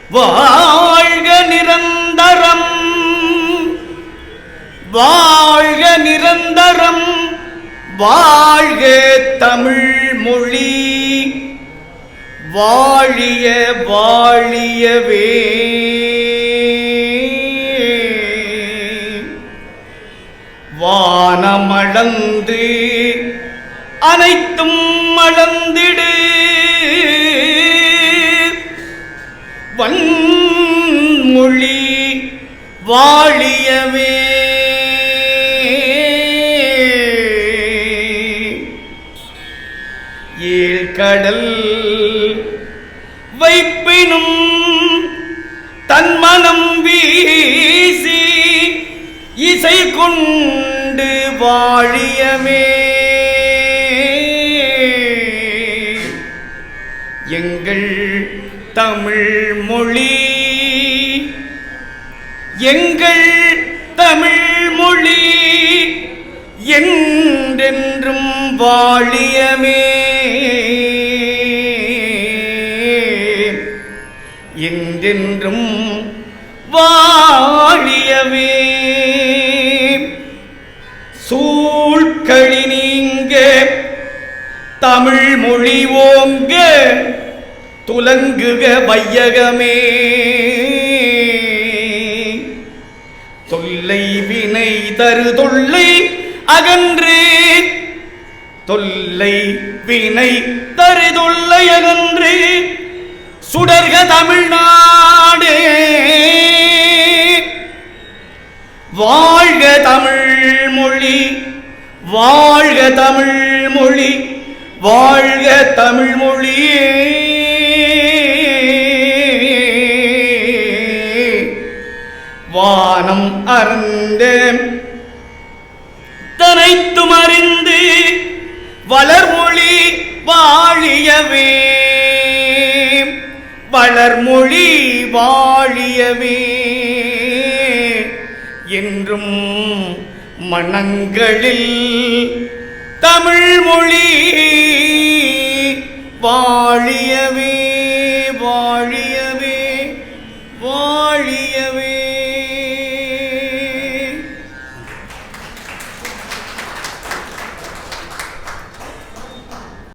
வாழ்க நிரந்தரம், வாழ்க நிரந்தரம், வாழ்க தமிழ் மொழி, வாழிய வாழியவே. வானமளந்து அனைத்தும் அளந்திடு, வன்மொழி வாழியவே. ஏழ்கடல் வைப்பினும் தன்மனம் வீசி இசை கொண்டு வாழியவே. எங்கள் தமிழ் மொழி, எங்கள் தமிழ் மொழி என்றென்றும் வாழியவே. என்றென்றும் வாழியவே. சூழ்களி நீங்க தமிழ் மொழி ஓங்க, துலங்குக வையகமே. தொல்லை வினை தரு தொல்லை அகன்று, தொல்லை வினை தரு தொல்லை அகன்று, சுடர்க தமிழ்நாடு. வாழ்க தமிழ் மொழி, வாழ்க தமிழ் மொழி, வாழ்க தமிழ் மொழியே. வானம் அறந்த தனைத்தும் அறிந்து வளர்மொழி வாழியவே. வளர்மொழி வாழியவே. என்றும் மனங்களில் தமிழ் மொழி வாழியவே.